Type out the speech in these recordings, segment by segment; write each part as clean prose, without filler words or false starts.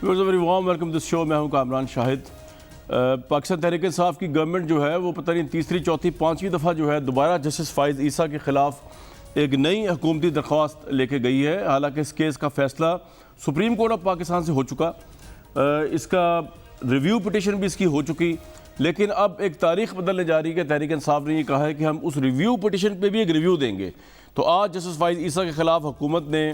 Very warm welcome this show. मैं हूं कामरान शाहिद। पाकिस्तान तहरीक इंसाफ की गवर्नमेंट जो है वो पता नहीं तीसरी चौथी पाँचवीं दफ़ा जो है दोबारा जस्टिस फ़ाइज़ ईसा के ख़िलाफ़ एक नई हुकूमती दरख्वास्त लेके गई है। हालांकि इस केस का फ़ैसला सुप्रीम कोर्ट ऑफ पाकिस्तान से हो चुका, इसका रिव्यू पिटिशन भी इसकी हो चुकी, लेकिन अब एक तारीख बदलने जा रही है कि तहरीक इंसाफ ने ये कहा है कि हम उस रिव्यू पिटिशन पे भी एक रिव्यू देंगे। तो आज जस्टिस फ़ाइज़ ईसा के ख़िलाफ़ हुकूमत ने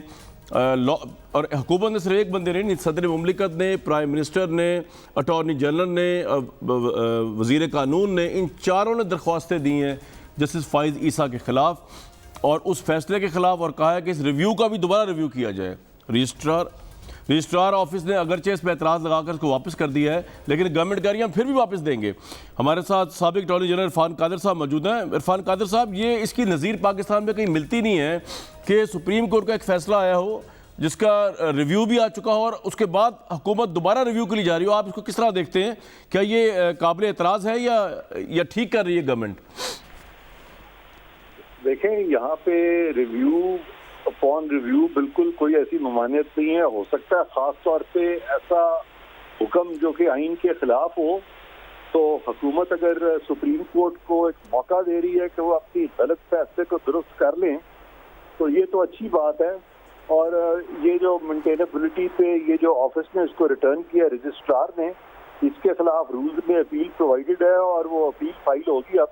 और हुकूमत ने सिर्फ एक बंदे ने नहीं, सदर मुमलिकत ने, प्राइम मिनिस्टर ने, अटॉर्नी जनरल ने, वज़ीर कानून ने, इन चारों ने दरख्वास्तें दी हैं जस्टिस फ़ाइज़ ईसा के ख़िलाफ़ और उस फैसले के ख़िलाफ़, और कहा है कि इस रिव्यू का भी दोबारा रिव्यू किया जाए। रजिस्ट्रार ऑफिस ने अगरचे इस पर एतराज़ लगाकर उसको वापस कर दिया है, लेकिन गवर्नमेंट कह रही है हम फिर भी वापस देंगे। हमारे साथ साबिक अटॉर्नी जनरल इरफान कादिर साहब मौजूद हैं। इरफान कादिर साहब, ये इसकी नज़ीर पाकिस्तान में कहीं मिलती नहीं है कि सुप्रीम कोर्ट का एक फ़ैसला आया हो जिसका रिव्यू भी आ चुका हो और उसके बाद हुकूमत दोबारा रिव्यू के लिए जा रही हो। आप इसको किस तरह देखते हैं? क्या ये काबिल एतराज़ है या ठीक कर रही है गवर्नमेंट? देखें, यहाँ पे रिव्यू अपॉन रिव्यू बिल्कुल कोई ऐसी ममानियत नहीं है। हो सकता है खास तौर पे ऐसा हुक्म जो कि आइन के खिलाफ हो, तो हुकूमत अगर सुप्रीम कोर्ट को एक मौका दे रही है कि वो अपनी गलत फैसले को दुरुस्त कर लें, तो ये तो अच्छी बात है। और ये जो मेंटेनेबिलिटी पे ये जो ऑफिस ने इसको रिटर्न किया रजिस्ट्रार ने, इसके खिलाफ रूल्स में अपील प्रोवाइडेड है और वो अपील फाइल होगी अब,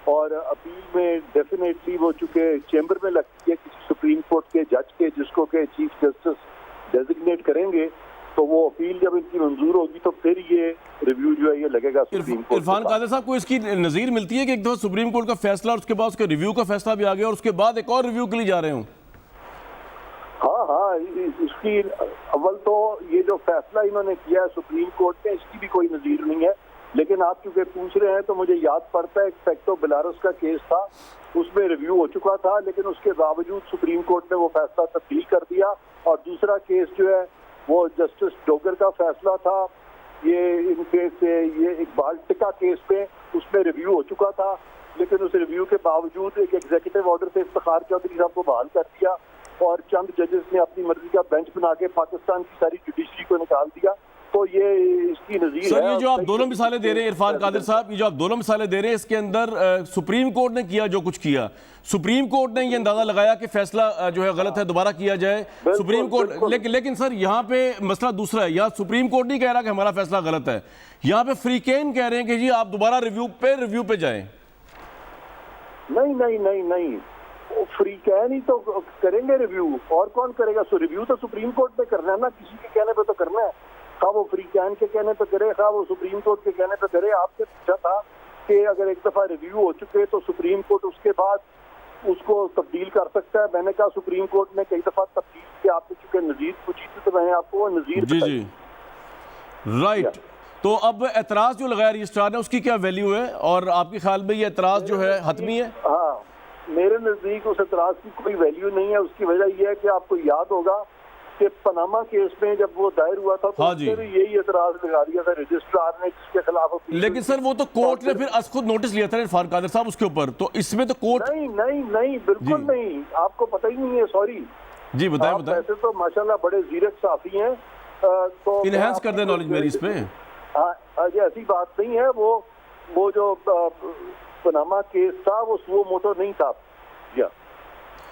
और अपील में डेफिनेटली वो चूंकि चैम्बर में लगती है किसी सुप्रीम कोर्ट के जज के, जिसको के चीफ जस्टिस डेजिग्नेट करेंगे, तो वो अपील जब इनकी मंजूर होगी तो फिर ये रिव्यू जो है ये लगेगा सुप्रीम कोर्ट। इरफान कादिर साहब, को इसकी नज़ीर मिलती है कि एक दफ़ा सुप्रीम कोर्ट का फैसला और उसके बाद उसके रिव्यू का फैसला भी आ गया और उसके बाद एक और रिव्यू के लिए जा रहे हूँ? हाँ, इसकी अव्वल तो ये जो फैसला इन्होंने किया है सुप्रीम कोर्ट ने, इसकी भी कोई नज़ीर नहीं है। लेकिन आप चूंकि पूछ रहे हैं तो मुझे याद पड़ता है एक्सपेक्टो बेलारूस का केस था, उसमें रिव्यू हो चुका था, लेकिन उसके बावजूद सुप्रीम कोर्ट ने वो फैसला तब्दील कर दिया। और दूसरा केस जो है वो जस्टिस डोगर का फैसला था, ये इनके से ये इकबाल टिक्का केस पे, उसमें रिव्यू हो चुका था, लेकिन उस रिव्यू के बावजूद एक एग्जीक्यूटिव ऑर्डर से इफ्तिखार चौधरी साहब को बहाल कर दिया और चंद जजेस ने अपनी मर्जी का बेंच बना के पाकिस्तान की सारी जुडिशरी को निकाल दिया। तो ये इसकी नज़ीर है। सर, ये जो आप दोनों मिसालें दे रहे हैं इरफान कादिर साहब, ये जो आप दोनों मिसालें दे रहे हैं, इसके अंदर सुप्रीम कोर्ट ने किया जो कुछ किया, सुप्रीम कोर्ट ने ये अंदाजा लगाया कि फैसला जो है गलत है, दोबारा किया जाए सुप्रीम कोर्ट। लेकिन सर, यहाँ पे मसला दूसरा है। यहाँ सुप्रीम कोर्ट नहीं कह रहा कि हमारा फैसला गलत है, यहाँ पे फ्रीकेन कह रहे हैं कि जी आप दोबारा रिव्यू पे जाएं। नहीं, फ्रीकैन ही तो करेंगे रिव्यू, और कौन करेगा? सो रिव्यू तो सुप्रीम कोर्ट पे करना है ना, किसी के कहने पे तो करना है। खा वो फ्रीकैन के कहने पे करे, खा वो सुप्रीम कोर्ट के कहने पे करे। आपसे पूछा था कि अगर एक दफा रिव्यू हो चुके तो सुप्रीम कोर्ट उसके बाद उसको तब्दील कर सकता है। मैंने कहा सुप्रीम कोर्ट ने कई दफा तब्दील किया। आपने चूंकि नज़ीर पूछी थी तो मैंने आपको नज़ीर जी राइट। तो अब एतराज़ जो लगाया रजिस्ट्रार ने, उसकी क्या वैल्यू है और आपके ख्याल में ये एतराज़ जो है हतमी है? हाँ, मेरे नज़दीक उस एतराज़ की कोई वैल्यू नहीं है। उसकी वजह यह है कि आपको याद होगा कि पनामा केस में जब वो दायर हुआ था तो उसने भी यही एतराज़ लगा दिया था रजिस्ट्रार ने, जिसके खिलाफ। लेकिन सर वो तो कोर्ट ने फिर खुद नोटिस लिया था इरफान कादिर साहब उसके ऊपर, तो इसमें तो कोर्ट नहीं बिल्कुल नहीं, आपको पता ही नहीं है। सॉरी जी, बताएं। वैसे तो माशाल्लाह बड़े जीरक साफी हैं, तो इनहेंस कर दे नॉलेज मेरी इस पे। हाँ, ऐसी बात नहीं है। वो जो पनामा केस था वो सुओ मोटो नहीं था।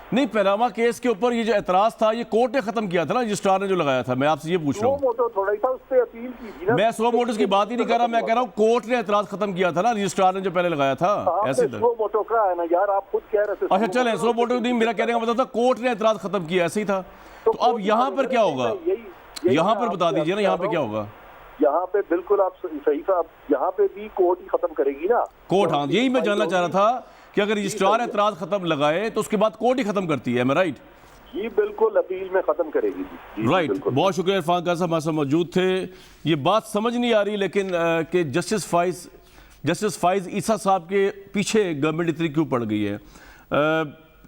नहीं, पनामा केस के ऊपर ये जो एतराज़ था ये कोर्ट ने खत्म किया था ना, रजिस्ट्रार ने जो लगाया था। मैं आपसे ये पूछ रहा हूँ, मोटो थोड़ा ही था, उस पे अपील की थी ना। मैं सुओ मोटो की बात ही नहीं कर रहा, मैं कह रहा हूँ कोर्ट ने एतराज़ खत्म किया था ना, रजिस्ट्रार ने जो पहले लगाया था। ऐसे सुओ मोटो का है ना यार, आप खुद कह रहे थे। अच्छा चलें, सुओ मोटो नहीं, मेरा कहने का मतलब था कोर्ट ने एतराज़ खत्म किया, ऐसे ही था। तो अब यहाँ पर क्या होगा? यहाँ पर बता दीजिए ना, यहाँ पे क्या होगा? यहाँ पे बिल्कुल आप सही था, यहाँ पे भी कोर्ट ही खत्म करेगी ना। कोर्ट, हाँ, यही मैं जानना चाह रहा था कि अगर रजिस्ट्रार एतराज़ खत्म लगाए तो उसके बाद कोर्ट ही खत्म करती है। मैं राइट? जी बिल्कुल, अपील में खत्म करेगी। राइट, बहुत शुक्रिया इरफान कादिर साहब हमारे साथ मौजूद थे। ये बात समझ नहीं आ रही लेकिन कि जस्टिस फ़ाइज़ ईसा साहब के पीछे गवर्नमेंट इतनी क्यों पड़ गई है?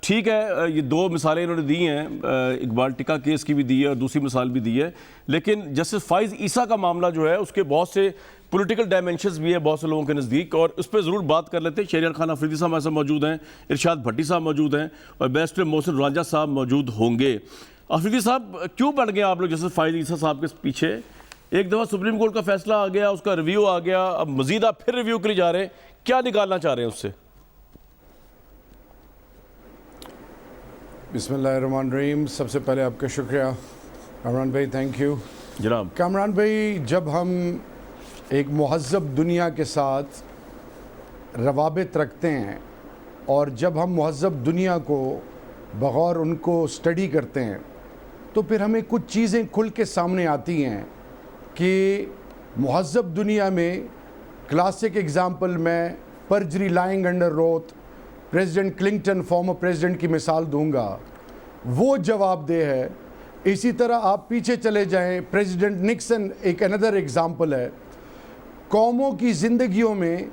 ठीक है, ये दो मिसालें इन्होंने दी हैं, इकबाल टिक्का केस की भी दी है और दूसरी मिसाल भी दी है, लेकिन जस्टिस फ़ाइज़ ईसा का मामला जो है उसके बहुत से पॉलिटिकल डायमेंशंस भी है बहुत से लोगों के नज़दीक, और उस पर ज़रूर बात कर लेते हैं। शहरियार खान अफरीदी साहब हमारे साथ मौजूद हैं, इरशाद भट्टी साहब मौजूद हैं और बैरिस्टर मोहसिन राजा साहब मौजूद होंगे। अफरीदी साहब, क्यों पड़ गए आप लोग जस्टिस फ़ाइज़ ईसा साहब के पीछे? एक दफ़ा सुप्रीम कोर्ट का फैसला आ गया, उसका रिव्यू आ गया, अब मजीद आप फिर रिव्यू के लिए जा रहे हैं, क्या निकालना चाह रहे हैं उससे? बिस्मिल्लाहिर्रहमानिर्रहीम। सबसे पहले आपका शुक्रिया कामरान भाई, थैंक यू जनाब। कामरान भाई, जब हम एक महज़्ज़ब दुनिया के साथ रवाबित रखते हैं और जब हम महज़्ज़ब दुनिया को बग़ौर उनको स्टडी करते हैं तो फिर हमें कुछ चीज़ें खुल के सामने आती हैं कि महज़्ज़ब दुनिया में क्लासिक एग्ज़ाम्पल मैं perjury lying under oath president Clinton former president की मिसाल दूंगा, वो जवाबदेह है। इसी तरह आप पीछे चले जाएं, प्रेसिडेंट निक्सन एक अनदर एग्ज़ाम्पल है। कौमों की ज़िंदगियों में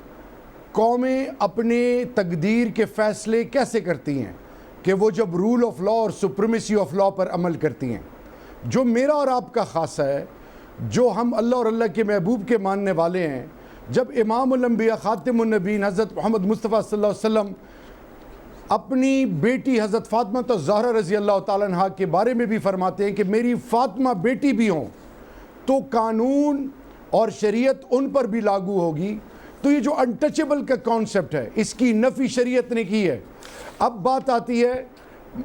कौमें अपने तकदीर के फ़ैसले कैसे करती हैं कि वो जब रूल ऑफ लॉ और सुप्रीमेसी ऑफ लॉ पर अमल करती हैं। जो मेरा और आपका ख़ासा है, जो हम अल्लाह और अल्लाह के महबूब के मानने वाले हैं, जब इमामुल अंबिया ख़ातिमुन नबीन हज़रत मोहम्मद मुस्तफ़ा सल्लल्लाहु अलैहि वसल्लम अपनी बेटी हज़रत फ़ातिमा तो ज़हरा रज़ी अल्लाह ताला अन्हा के बारे में भी फरमाते हैं कि मेरी फ़ातिमा बेटी भी हों तो कानून और शरीयत उन पर भी लागू होगी। तो ये जो अनटचेबल का कॉन्सेप्ट है, इसकी नफ़ी शरीयत ने की है। अब बात आती है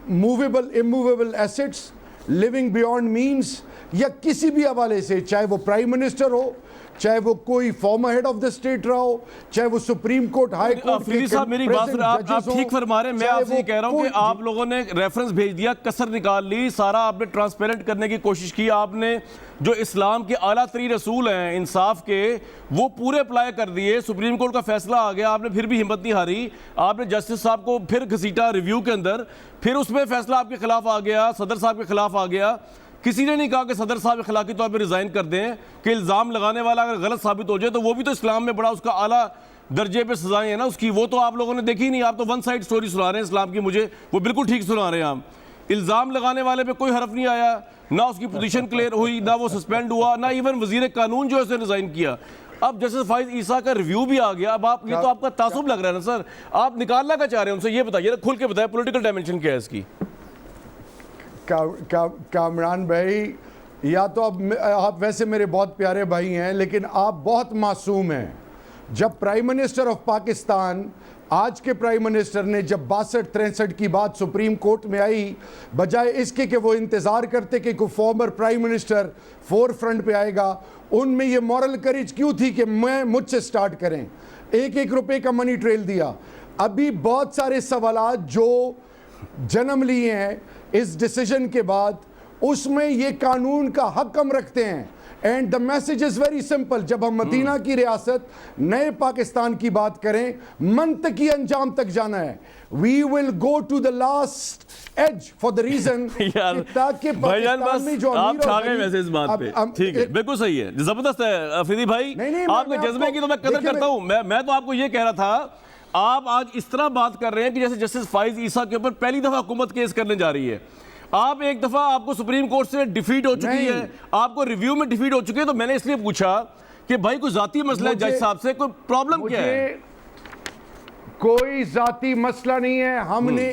movable immovable assets, living beyond means, या किसी भी हवाले से, चाहे वो प्राइम मिनिस्टर हो, चाहे वो कोई farmer head of the state रहा हो, चाहे वो supreme court high court Afridi साहब, मेरी बात आप ठीक फरमा रहे हैं। मैं आपसे ये कह रहा हूं कि आप लोगों ने रेफरेंस भेज दिया, कसर निकाल ली, सारा आपने ट्रांसपेरेंट करने की कोशिश की। आपने जो इस्लाम के आला तरीन रसूल हैं इंसाफ के, वो पूरे अप्लाई कर दिए। सुप्रीम कोर्ट का फैसला आ गया, आपने फिर भी हिम्मत नहीं हारी, आपने जस्टिस साहब को फिर घसीटा रिव्यू के अंदर, फिर उसमें फैसला आपके खिलाफ आ गया, सदर साहब के खिलाफ आ गया। किसी ने नहीं कहा कि सदर साहब अखलाकी तौर पर रिजाइन कर दें, कि इल्ज़ाम लगाने वाला अगर गलत साबित हो जाए तो वो भी तो इस्लाम में बड़ा उसका आला दर्जे पे सजाएं है ना उसकी, वो तो आप लोगों ने देखी नहीं। आप तो वन साइड स्टोरी सुना रहे हैं इस्लाम की, मुझे वो बिल्कुल ठीक सुना रहे हैं आप। इल्ज़ाम लगाने वाले पे कोई हरफ नहीं आया, ना उसकी पोजीशन क्लियर हुई, ना वो सस्पेंड हुआ, ना इवन वजीर कानून जो है उसने रिजाइन किया। अब जस्टिस फाइज ईसा का रिव्यू भी आ गया। अब आप, ये तो आपका तासुब लग रहा है ना सर, आप निकालना क्या चाह रहे हैं उनसे, ये बताइए, खुल के बताइए पॉलिटिकल डायमेंशन क्या है इसकी। कामरान भाई, या तो अब आप वैसे मेरे बहुत प्यारे भाई हैं, लेकिन आप बहुत मासूम हैं। जब प्राइम मिनिस्टर ऑफ पाकिस्तान, आज के प्राइम मिनिस्टर ने जब 62-63 की बात सुप्रीम कोर्ट में आई, बजाय इसके कि वो इंतज़ार करते कि कोई former prime minister four front पे आएगा, उनमें ये मॉरल करेज क्यों थी कि मुझसे स्टार्ट करें। 1-1 रुपए का मनी ट्रेल दिया। अभी बहुत सारे सवालात जो जन्म लिए हैं इस डिसीजन के बाद, उसमें ये कानून का हक हम रखते हैं। And the message is very simple. जब हम मदीना की रियासत, नए पाकिस्तान की बात करें, मंतकी अंजाम तक जाना है। We will go to the last edge for the reason ताकि पाकिस्तान में जो आप छा गए वैसे इस बात पे, ठीक है, बिल्कुल सही है, जबरदस्त है अफरीदी भाई। आपके जज्बे की तो मैं कदर करता हूं। मैं तो आपको ये कह रहा था, आप आज इस तरह बात कर रहे हैं कि जैसे जस्टिस फाइज ईसा के ऊपर पहली दफा हुकूमत केस करने जा रही है। आप एक दफा आपको सुप्रीम कोर्ट से डिफीट हो चुकी है, आपको रिव्यू में डिफीट हो चुकी है, तो मैंने इसलिए पूछा कि भाई कोई जाती मसला है जज साहब से, कोई प्रॉब्लम क्या है? कोई जाती मसला नहीं है। हमने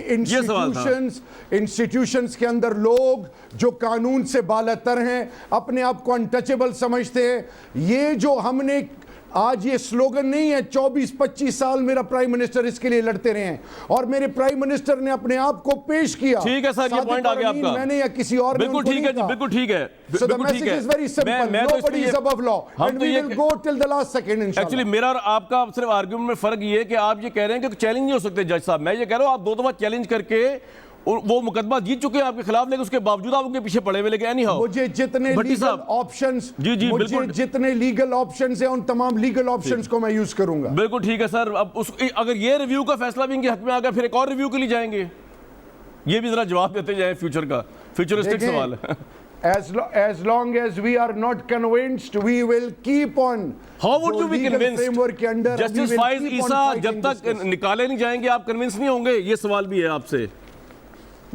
इंस्टीट्यूशंस के अंदर लोग जो कानून से बालातर हैं, अपने आप को अनटचेबल समझते हैं। ये जो हमने आज, ये स्लोगन नहीं है 24-25 साल मेरा प्राइम मिनिस्टर इसके लिए लड़ते रहे हैं, और मेरे प्राइम मिनिस्टर ने अपने आप को पेश किया। ठीक है सर, ये पॉइंट आ गया आपका, मैंने या किसी और, बिल्कुल ठीक है जी, बिल्कुल ठीक है, बिल्कुल ठीक है। Nobody is above law and we will go till the last second इंशाल्लाह। एक्चुअली मेरा और आपका सिर्फ आर्गुमेंट में फर्क ये है कि आप ये कह रहे हैं कि चैलेंज नहीं हो सकते जज साहब। मैं ये कह रहा हूं आप 2 दफा चैलेंज करके वो मुकदमा जीत चुके हैं आपके खिलाफ, लेकिन उसके बावजूद आप उनके पीछे पड़े हुए। लेकिन एनी हाउ, मुझे जितने लीगल ऑप्शंस, जी बिल्कुल, जितने लीगल ऑप्शंस हैं, उन तमाम लीगल ऑप्शंस को मैं यूज करूंगा। बिल्कुल ठीक है सर। अब अगर ये रिव्यू का फैसला भी इनके हक में आ गया, फिर एक और रिव्यू के लिए जाएंगे? ये भी जरा जवाब देते जाए फ्यूचर का, फ्यूचरिस्टिक सवाल है। As long as we are not convinced, we will keep on. How would you be convinced? Framework के अंदर Justice Faiz Issa जब तक निकाले नहीं जाएंगे आप कन्विंस नहीं होंगे? ये सवाल भी है आपसे।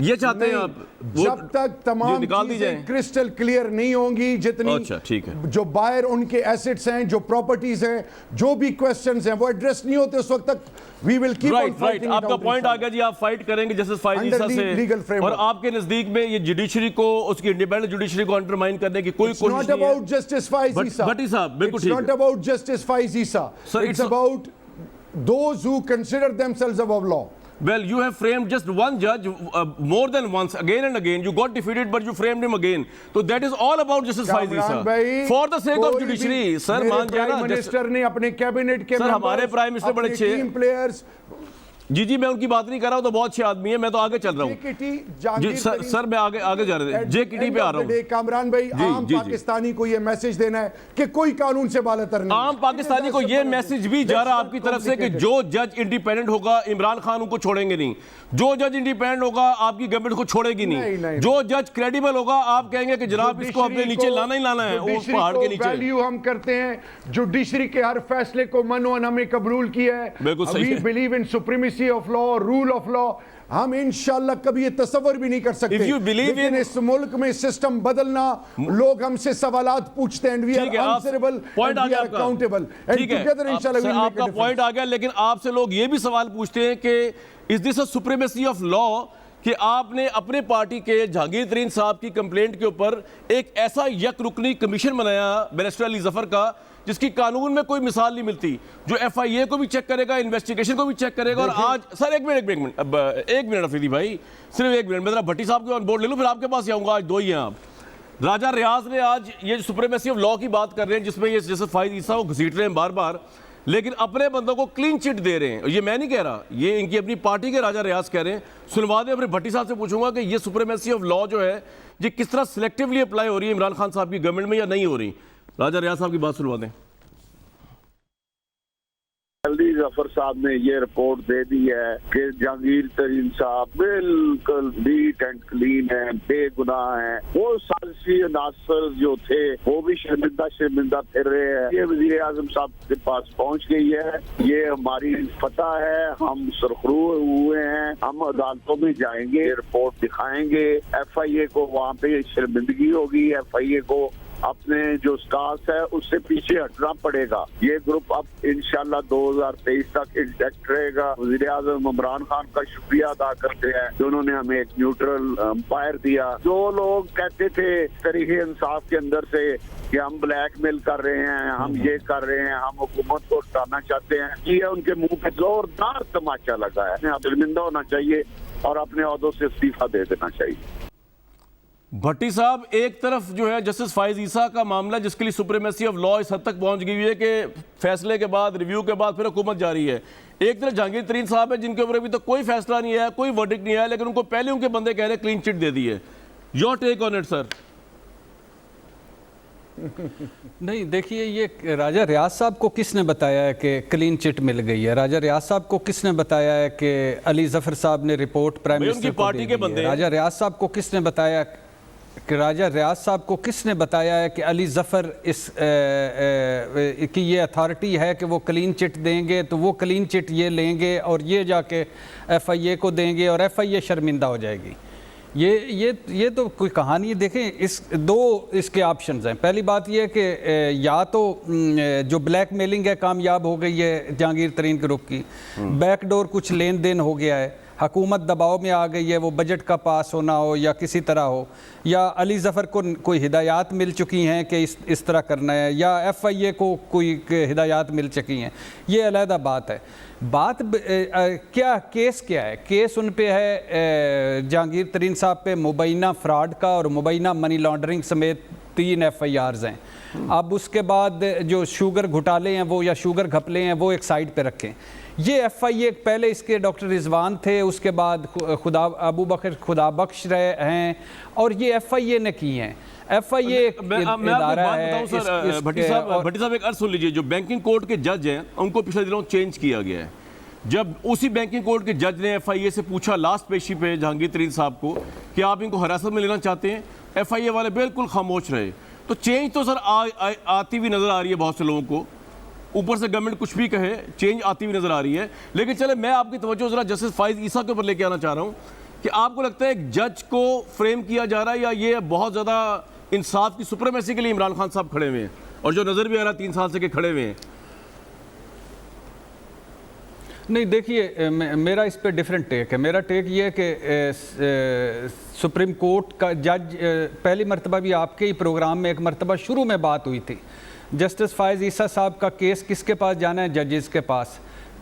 ये चाहते हैं आप जब तक तमाम निकाल दी जाए, चीजें क्रिस्टल क्लियर नहीं होंगी, जितनी अच्छा ठीक है, जो बाहर उनके एसेट्स हैं, जो प्रॉपर्टीज हैं, जो भी क्वेश्चंस हैं वो एड्रेस नहीं होते, उस वक्त तक we will keep on fighting. आपका पॉइंट आ गया जी, आप फाइट करेंगे जस्टिस फाइज ईसा से, और आपके नजदीक में ये जुडिशरी को, उसकी इंडिपेंडेंट जुडिशरी को अंडरमाइन करने की कोई कोशिश नहीं है। अबाउट जस्टिस फाइज ईसा, भट्टी साहब बिल्कुल ठीक है, not about justice Faez Isa, it's about those who consider themselves above law. Well, you have framed just one judge more than once, again and again. You got defeated, but you framed him again. So that is all about Justice Faiz Issa. For the sake of judiciary, sir, मान जाए ना, minister ने अपने cabinet के sir, हमारे prime minister बड़े अच्छे team players, जी मैं उनकी बात नहीं कर रहा हूं, तो बहुत अच्छे आदमी है, मैं तो आगे चल रहा हूं जी सर मैं आगे जा रहे थे, JKT पे आ रहा हूं। कामरान भाई, आम पाकिस्तानी को ये मैसेज देना है कि कोई कानून से बालातर नहीं। आम पाकिस्तानी को ये मैसेज भी जा रहा है आपकी तरफ से कि जो जज इंडिपेंडेंट होगा, इमरान खान उनको छोड़ेंगे नहीं, जो जज इंडिपेंडेंट होगा आपकी गवर्नमेंट को छोड़ेगी नहीं, जो जज क्रेडिबल होगा आप कहेंगे कि जनाब इसको अपने नीचे लाना ही लाना है, उस पहाड़ के नीचे। वैल्यू हम करते हैं, जुडिशरी के हर फैसले को मनोन हमें कबूल किया है, बिल्कुल सही है। We believe in supremacy of law, rule of law. हम इंशाल्लाह कभी ये तस्वर भी नहीं कर सकते, लेकिन इस मुल्क में सिस्टम बदलना, लोग हमसे सवालात पूछते हैं, वी आर आंसरेबल, पॉइंट आ गया, अकाउंटेबल, एंड टुगेदर इंशाल्लाह we will make a difference. Point आ गया, लेकिन आपसे लोग ये भी सवाल पूछते हैं कि is this a supremacy of law कि आपने अपने पार्टी के जहांगीर तरीन साहब की कंप्लेंट के ऊपर एक ऐसा यक रुकनी कमीशन बनाया बैरिस्टर अली जफर का, जिसकी कानून में कोई मिसाल नहीं मिलती, जो FIA को भी चेक करेगा, इन्वेस्टिगेशन को भी चेक करेगा। और आज सर एक मिनट अफरीदी भाई, सिर्फ एक मिनट, मैं जरा भट्टी साहब के ऑन बोर्ड ले लूँ, फिर आपके पास आऊँगा। आज दो ही हैं आप। राजा रियाज ने आज ये सुप्रीमेसी ऑफ लॉ की बात कर रहे हैं, जिसमें ये जैसे फाइज ईसा को घसीट रहे हैं बार बार, लेकिन अपने बंदों को क्लीन चिट दे रहे हैं। ये मैं नहीं कह रहा, ये इनकी अपनी पार्टी के राजा रियाज कह रहे हैं। सुनवा दें, अपने भट्टी साहब से पूछूंगा कि ये सुप्रीमेसी ऑफ लॉ जो है ये किस तरह सिलेक्टिवली अप्लाई हो रही है इमरान खान साहब की गवर्नमेंट में या नहीं हो रही। राजा रियाज साहब की बात सुनवा दें। अली जफर साहब ने ये रिपोर्ट दे दी है कि जहांगीर तरीन साहब बिल्कुल नीट एंड क्लीन है, बेगुनाह है। वो साजिशी अनासर जो थे वो भी शर्मिंदा फिर रहे हैं। ये वजीर आजम साहब के पास पहुंच गई है, ये हमारी फतह है, हम सरखरू हुए हैं, हम अदालतों में जाएंगे, रिपोर्ट दिखाएंगे, FIA को वहाँ पे शर्मिंदगी होगी, FIA को अपने जो स्टाफ है उससे पीछे हटना पड़ेगा। ये ग्रुप अब इंशाल्लाह 2023 तक इंटैक्ट रहेगा। वज़ीर आज़म इमरान खान का शुक्रिया अदा करते हैं कि उन्होंने हमें एक न्यूट्रल अंपायर दिया। जो लोग कहते थे तरीके इंसाफ के अंदर से कि हम ब्लैकमेल कर रहे हैं, हम ये कर रहे हैं, हम हुकूमत को हटाना चाहते हैं, ये उनके मुंह पे जोरदार तमाचा लगा है। शर्मिंदा होना चाहिए और अपने ओहदों से इस्तीफा दे देना चाहिए। भट्टी साहब, एक तरफ जो है जस्टिस फाइज ईसा का मामला, जिसके लिए सुप्रीमेसी ऑफ लॉ इस हद तक पहुंच गई है कि फैसले के बाद, रिव्यू के बाद फिर हुकूमत जारी है। एक तरफ जहांगीर तरीन साहब है जिनके ऊपर अभी तक कोई फैसला नहीं आया, कोई वर्डिक्ट नहीं आया, लेकिन उनको पहले उनके बंदे कह रहे हैं क्लीन चिट दे दी है। Your take on it sir. नहीं, देखिए, ये राजा रियाज साहब को किसने बताया है कि क्लीन चिट मिल गई है? राजा रियाज साहब को किसने बताया है कि अली जफर साहब ने रिपोर्ट प्राइम मिनिस्टर को दे दी है? राजा रियाज साहब को किसने बताया कि राजा रियाज साहब को किसने बताया है कि अली जफर की ये अथॉरिटी है कि वो क्लीन चिट देंगे, तो वो क्लीन चिट ये लेंगे और ये जाके FIA को देंगे और FIA शर्मिंदा हो जाएगी? ये तो कोई कहानी है। देखें, इसके ऑप्शंस हैं। पहली बात ये है कि या तो जो ब्लैकमेलिंग है कामयाब हो गई है जहांगीर तरीन ग्रुप की, बैकडोर कुछ लेन देन हो गया है, हुकूमत दबाव में आ गई है, वो बजट का पास होना हो या किसी तरह हो, या अली जफ़र को कोई हिदायत मिल चुकी हैं कि इस तरह करना है, या FIA को कोई हिदायत मिल चुकी हैं। ये अलहदा बात है। बात क्या केस क्या है? केस उन पे है जहांगीर तरीन साहब पे मुबैना फ्रॉड का और मुबैना मनी लॉन्ड्रिंग समेत 3 FIRs हैं। अब उसके बाद जो शुगर घोटाले हैं वो, या शुगर घपले हैं वो एक साइड पे रखें। ये FIA पहले इसके डॉक्टर रिजवान थे, उसके बाद अबू बकर खुदाबख्श रहे हैं, और ये FIA ने की हैं। FIA इदारा है। भट्टी साहब एक अर्ज सुन लीजिए, जो बैंकिंग कोर्ट के जज हैं उनको पिछले दिनों चेंज किया गया है। जब उसी बैंकिंग कोर्ट के जज ने FIA से पूछा लास्ट पेशी पे जहांगीर तरीन साहब को कि आप इनको हिरासत में लेना चाहते हैं, FIA वाले बिल्कुल खामोश रहे। तो चेंज तो सर आती हुई नजर आ रही है बहुत से लोगों को, ऊपर से गवर्नमेंट कुछ भी कहे, चेंज आती हुई नजर आ रही है। लेकिन चले, मैं आपकी तवज्जो जरा जस्टिस फाइज ईसा के ऊपर लेके आना चाह रहा हूँ कि आपको लगता है एक जज को फ्रेम किया जा रहा है, या ये बहुत ज़्यादा इंसाफ की सुप्रीमेसी के लिए इमरान खान साहब खड़े हुए हैं, और जो नज़र भी आ रहा है 3 साल से कि खड़े हुए हैं? नहीं, देखिए मेरा इस पे डिफरेंट टेक है। मेरा टेक ये है कि सुप्रीम कोर्ट का जज, पहली मरतबा भी आपके ही प्रोग्राम में एक मरतबा शुरू में बात हुई थी, जस्टिस फायज़ ईसा साहब का केस किसके पास जाना है? जजेस के पास।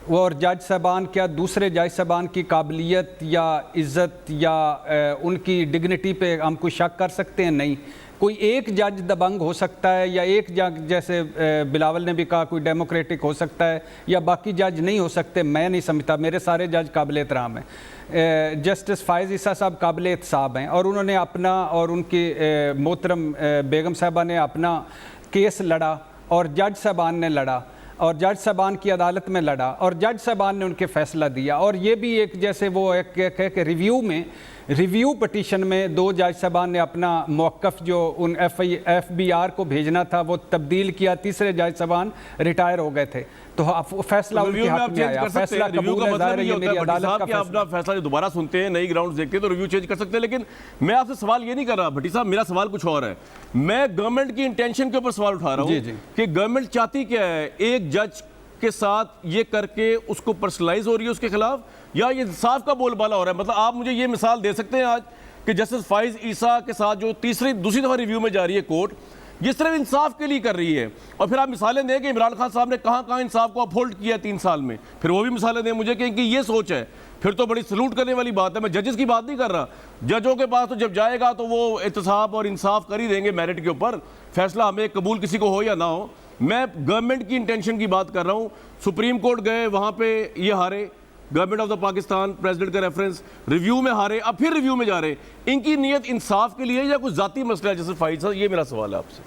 और जज साहबान क्या दूसरे जज साहबान की काबिलियत या इज़्ज़त या उनकी डिग्निटी पे हम कोई शक कर सकते हैं? नहीं। कोई एक जज दबंग हो सकता है, या एक जज, जैसे बिलावल ने भी कहा, कोई डेमोक्रेटिक हो सकता है, या बाकी जज नहीं हो सकते? मैं नहीं समझता। मेरे सारे जज काबिल एहतराम हैं। जस्टिस फायज़ ईसा साहब काबिल एहतसाब हैं, और उन्होंने अपना और उनकी मोहतरम बेगम साहबा ने अपना केस लड़ा, और जज साहबान ने लड़ा, और जज साहबान की अदालत में लड़ा, और जज साहबान ने उनके फैसला दिया। और ये भी एक, जैसे वो एक रिव्यू पटिशन में 2 जज साहबान ने अपना मौक़िफ़ जो उन FBR को भेजना था वो तब्दील किया, तीसरे जज साहबान रिटायर हो गए थे, तो फैसला उनके हक में आया। फैसला कबूल है, ज़ाहिर है ये मेरी अदालत का फैसला। अपना फैसला दोबारा सुनते हैं, नई ग्राउंड देखते हैं तो रिव्यू चेंज कर सकते हैं। लेकिन मैं आपसे सवाल ये नहीं कर रहा भट्टी साहब, मेरा सवाल कुछ और है। मैं गवर्नमेंट की इंटेंशन के ऊपर सवाल उठा रहा हूँ कि गवर्नमेंट चाहती क्या है? एक जज के साथ ये करके उसको पर्सनलाइज हो रही है उसके खिलाफ, या ये इंसाफ का बोलबाला हो रहा है? मतलब आप मुझे ये मिसाल दे सकते हैं आज कि जस्टिस फायज़ ईसा के साथ जो दूसरी दफ़ा रिव्यू में जा रही है कोर्ट, ये सिर्फ इंसाफ के लिए कर रही है, और फिर आप मिसालें दें कि इमरान खान साहब ने कहाँ कहाँ इंसाफ को अपहोल्ड किया 3 साल में, फिर वो भी मिसालें दें मुझे कि इनकी ये सोच है, फिर तो बड़ी सलूट करने वाली बात है। मैं जजेस की बात नहीं कर रहा, जजों के पास तो जब जाएगा तो वो एहतसाब और इंसाफ कर ही देंगे मेरिट के ऊपर, फैसला हमें कबूल किसी को हो या ना हो। मैं गवर्नमेंट की इंटेंशन की बात कर रहा हूँ। सुप्रीम कोर्ट गए, वहाँ पे ये हारे, government of the Pakistan president का रेफरेंस, रिव्यू में हारे, अब फिर रिव्यू में जा रहे। इनकी नीयत इंसाफ के लिए या कुछ जाती मसला है? जैसे फाइज साहब, ये मेरा सवाल है आपसे।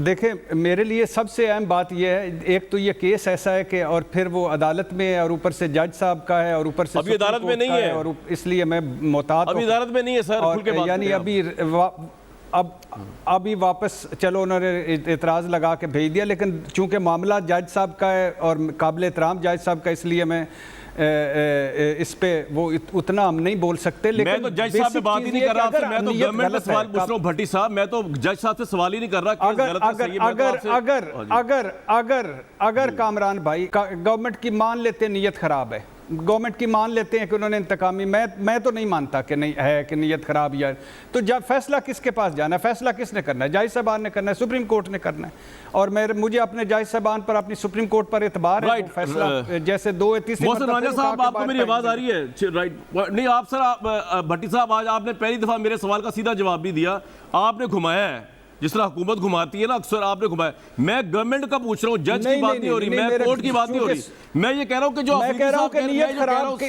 देखें, मेरे लिए सबसे अहम बात यह है, एक तो ये केस ऐसा है कि, और फिर वो अदालत में है, और ऊपर से जज साहब का है, और ऊपर से अभी अदालत में नहीं है, और इसलिए मैं मोहतात अभी अदालत में नहीं है सर, खुल के बात यानी अभी वापस चलो उन्होंने एतराज़ लगा के भेज दिया, लेकिन चूंकि मामला जज साहब का है और काबिल एहतराम जज साहब का, इसलिए मैं इस पे वो उतना हम नहीं बोल सकते। लेकिन मैं तो जज साहब से बात ही नहीं कर रहा आपसे, मैं तो गवर्नमेंट का सवाल पूछ रहा हूं भट्टी साहब, मैं तो जज साहब से सवाल ही नहीं कर रहा। अगर कामरान भाई गवर्नमेंट की मान लेते हैं नीयत खराब है, गवर्नमेंट की मान लेते हैं कि उन्होंने इंतकामी, मैं तो नहीं मानता कि नहीं है कि नीयत खराब या, तो जब फैसला किसके पास जाना है? फैसला किसने करना है? जज साहबान ने करना है, सुप्रीम कोर्ट ने करना है। और मुझे अपने जज साहबान पर, अपनी सुप्रीम कोर्ट पर एतबार है। फैसला जैसे 2 या 3 राजा साहब, आपको मेरी आवाज आ रही है? राइट, नहीं आप सर, भट्टी साहब आज आपने पहली दफा मेरे सवाल का सीधा जवाब भी दिया, आपने घुमाया है जिस तरह हुकूमत घुमाती है ना अक्सर, आपने घुमाया। मैं गवर्नमेंट का पूछ रहा हूँ, जज की बात नहीं हो रही, मैं कोर्ट की बात नहीं हो रही। मैं ये कह रहा हूँ कि जो मैं कह रहा हूँ कि नीयत खराब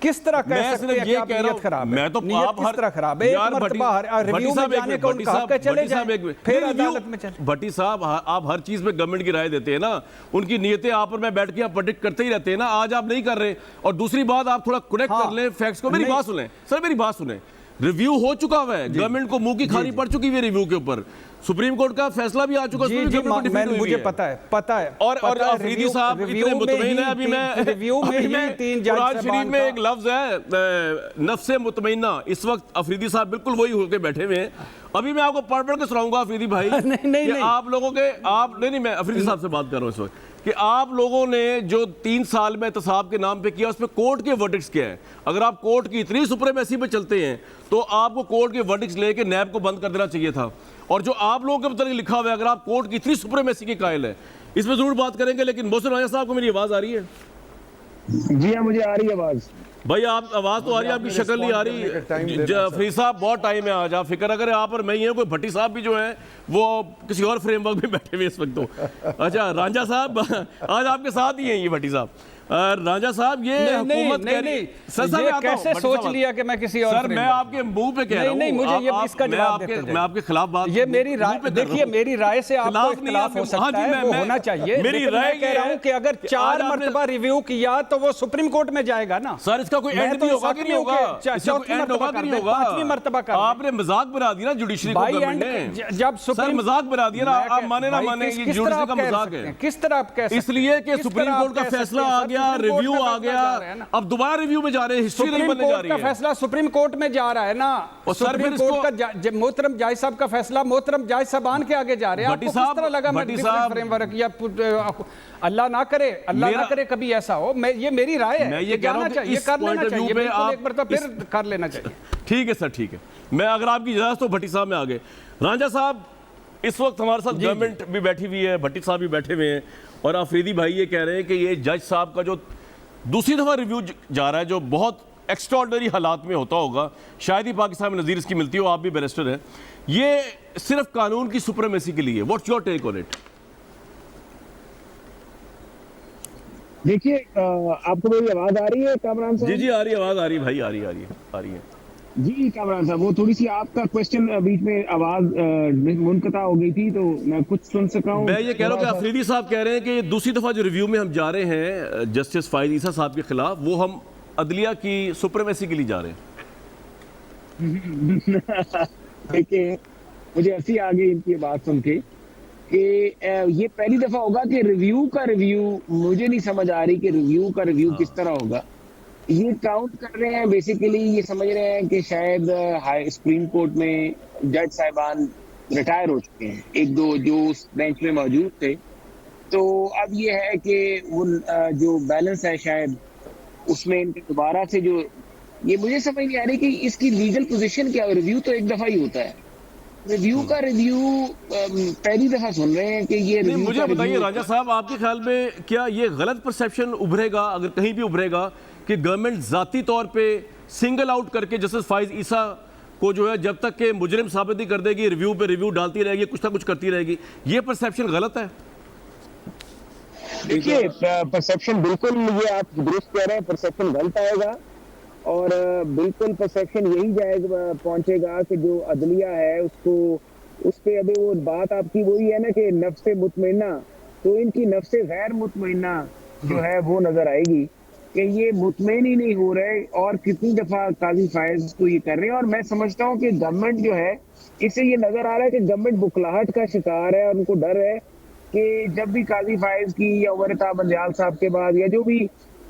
किस तरह कह सकते हैं कि आप नीयत खराब है? मैं तो आप किस तरह खराब है? एक मर्तबा रिव्यू में जाने का उनका हक है, चले जाएं, फिर अदालत में चले। भट्टी साहब, आप हर चीज में गवर्नमेंट की राय देते हैं ना, उनकी नीयतें आप और मैं बैठ के आप प्रेडिक्ट करते ही रहते हैं ना, आज आप नहीं कर रहे। और दूसरी बात, आप थोड़ा कनेक्ट कर लें फैक्ट्स को। मेरी बात सुने सर, मेरी बात सुने। रिव्यू हो चुका हुआ है, गवर्नमेंट को मुंह की खानी पड़ चुकी है रिव्यू के ऊपर, सुप्रीम कोर्ट का फैसला भी आ चुका है, मुझे पता है। और अफरीदी साहब इतने मुतमईन है। अभी मैं रिव्यू में ही 3 जज कुरान शरीफ में एक लफ्ज है नफ्से मुतमईना, इस वक्त अफरीदी साहब बिल्कुल वही होकर बैठे हुए हैं। अभी मैं आपको पढ़ के सुनाऊंगा अफरीदी भाई, नहीं आप लोगों के, आप नहीं, मैं अफरीदी साहब से बात कर रहा हूँ इस वक्त, कि आप लोगों ने जो 3 साल में एहतसाब के नाम पे किया, उसमें कोर्ट के वर्डिक्ट्स क्या है? अगर आप कोर्ट की इतनी सुप्रीमेसी पे चलते हैं तो आपको कोर्ट के वर्डिक्ट्स लेके नैब को बंद कर देना चाहिए था। और जो आप लोगों के मतलब लिखा हुआ है, अगर आप कोर्ट की इतनी सुप्रीमेसी के कायल है, इसमें जरूर बात करेंगे। लेकिन मोहसिन राजा साहब को मेरी आवाज आ रही है? जी हाँ, मुझे आ रही है आवाज। भाई आप आवाज तो आ रही है, आपकी शक्ल नहीं आ रही। फरीद साहब बहुत टाइम है आज, आप फिक्र अगर आप और मैं ही हैं, कोई भट्टी साहब भी जो है वो किसी और फ्रेमवर्क में बैठे हुए इस वक्त तो। अच्छा रांझा साहब आज आपके साथ ही हैं ये भट्टी साहब। राजा साहब, ये हुकूमत कह रही है, सर कैसे सोच लिया कि मैं किसी और, सर मैं आपके मुंह पे कह रहा हूं, नहीं मुझे ये इसका जवाब देते मैं आपके खिलाफ बात, ये मेरी राय, देखिए मेरी राय से आपको इख्तिलाफ हो सकता है, वो होना चाहिए, मेरी राय कह रहा हूं कि अगर 4 मरतबा रिव्यू किया तो वो सुप्रीम कोर्ट में जाएगा ना। सर इसका कोई एंड भी होगा कि नहीं होगा? चौथी मरतबा कर दे, 5वीं मरतबा कर दे। आपने मजाक बना दिया ना जुडिशरी को, गवर्नमेंट ने जब सुप्रीम मजाक बना दिया ना, आप माने ना माने, ये जुडिशरी का मजाक है। किस तरह आप कह सकते हैं? इसलिए कि सुप्रीम कोर्ट का फैसला आ गया गया, सुप्रीम कोर्ट रिव्यू का आ फैसला जा रहा है गया, ना। अब दोबारा रिव्यू में जा रहे हैं, हिस्ट्री नहीं सुप्रीम बनने जा कोर्ट रही का है। फैसला सुप्रीम कोर्ट में जा रहा है ना। और सर सुप्रीम फिर कोर्ट का मोहतरम जायज साहब का फैसला मोहतरम जायज साहबान के आगे जा रहे हैं। भट्टी आपको किस साहब, तरह लगा मैं भट्टी डिफरेंट साहब, फ्रेमवर्क या अल्लाह ना करे, अल्लाह ना मेरा- करे कभी ऐसा हो। मैं ये मेरी राय है, मैं ये कह रहा हूं जाना कि चाहिए, इस कर point लेना of view चाहिए, पे बिल्कुल आप एक मरतबा फिर कर लेना चाहिए। ठीक है सर, ठीक है। मैं अगर आपकी इजाजत तो भट्टी साहब में आगे, रांझा साहब इस वक्त हमारे साथ गवर्नमेंट भी बैठी हुई है, भट्टी साहब भी बैठे हुए हैं, और अफरीदी भाई ये कह रहे हैं कि ये जज साहब का जो दूसरी दफा रिव्यू जा रहा है, जो बहुत एक्स्ट्राऑर्डिनरी हालात में होता होगा, शायद ही पाकिस्तान में नज़ीर इसकी मिलती हो, आप भी बैरिस्टर हैं, ये सिर्फ कानून की सुप्रीमेसी के लिए। What's your take on it? देखिए, आपको मेरी आवाज आ रही है कामरान साहब? जी जी, आ रही है आवाज, आ रही है भाई, आ रही है, आ रही है। जी कामरान साहब, वो थोड़ी सी आपका क्वेश्चन बीच में आवाज मुनक़ता हो गई थी, तो मैं कुछ सुन सका हूं। मैं ये कह रहा हूँ कि अफरीदी साहब कह रहे हैं कि दूसरी दफा जो रिव्यू में हम जा रहे हैं जस्टिस फाइज ईसा साहब के खिलाफ, वो हम अदलिया की सुप्रीमेसी के लिए जा रहे हैं। देखिए, मुझे हंसी आ गई इनकी बात सुन के कि ये पहली दफा होगा कि रिव्यू का रिव्यू, मुझे नहीं समझ आ रही कि रिव्यू का रिव्यू किस तरह होगा। ये काउंट कर रहे हैं बेसिकली, ये समझ रहे हैं कि शायद हाई सुप्रीम कोर्ट में जज साहिबान रिटायर हो चुके हैं, एक दो जो उस बेंच में मौजूद थे, तो अब ये है कि वो जो बैलेंस है शायद उसमें इनके दोबारा से जो, ये मुझे समझ नहीं आ रही कि इसकी लीगल पोजीशन क्या है। रिव्यू तो एक दफा ही होता है, रिव्यू का रिव्यू पहली दफा सुन रहे हैं कि ये नहीं, रिव्यू मुझे का बताइए रिव्यू राजा साहब, आपके ख्याल में क्या ये गलत परसेप्शन उभरेगा, अगर कहीं भी उभरेगा, कि गवर्नमेंट जाती तौर पे सिंगल आउट करके जस्टिस फाइज ईसा को जो है जब तक के मुजरिम साबित नहीं कर देगी, रिव्यू पे रिव्यू डालती रहेगी, कुछ ना कुछ करती रहेगी, ये परसेप्शन गलत है? देखिए, परसेप्शन बिल्कुल, ये आप दुरुस्त कह रहे हैं, परसेप्शन गलत आएगा और बिल्कुल परसेप्शन यही जाएगा, पहुंचेगा कि जो अदलिया है उसको, उस पे अभी वो बात आपकी वही है ना कि नफ्से मुतमइन्ना, तो इनकी नफ्से गैर मुतमइन्ना जो है वो नजर आएगी कि ये मुतमईन ही नहीं हो रहे, और कितनी दफा काजी फायज को ये कर रहे हैं। और मैं समझता हूँ कि गवर्नमेंट जो है, इससे ये नजर आ रहा है कि गवर्नमेंट बुखलाहट का शिकार है, और उनको डर है कि जब भी काजी फायज की या उमर ता बंदयाल साहब के बाद या जो भी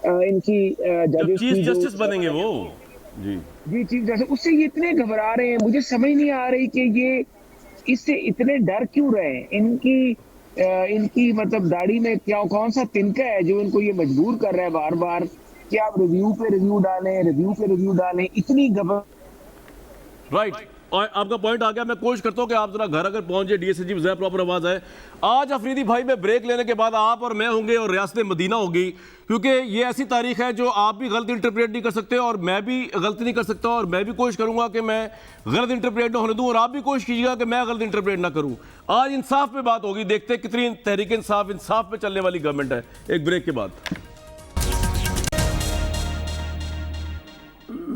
इनकी जजेस चीफ की जस्टिस बनेंगे वो, जी चीफ जस्टिस, उससे ये इतने घबरा रहे हैं। मुझे समझ नहीं आ रही कि ये इससे इतने डर क्यों रहे हैं। इनकी मतलब दाढ़ी में क्या कौन सा तिनका है जो इनको ये मजबूर कर रहा है बार बार कि आप रिव्यू पे रिव्यू डालें, रिव्यू पे रिव्यू डालें, इतनी राइट। और आपका पॉइंट आ गया। मैं कोशिश करता हूं कि आप जरा घर अगर पहुंच जाए, डीएसएसजी बजाय प्रॉपर आवाज आए। आज अफरीदी भाई में ब्रेक लेने के बाद आप और मैं होंगे और रियासत मदीना होगी, क्योंकि ये ऐसी तारीख है जो आप भी गलत इंटरप्रेट नहीं कर सकते और मैं भी गलती नहीं कर सकता, और मैं भी कोशिश करूंगा कि मैं गलत इंटरप्रेट ना होने दूं, और आप भी कोशिश कीजिएगा कि मैं गलत इंटरप्रेट ना करूं। आज इंसाफ पे बात होगी, देखते हैं कितनी तहरीक इंसाफ पे चलने वाली गवर्नमेंट है। एक ब्रेक के बाद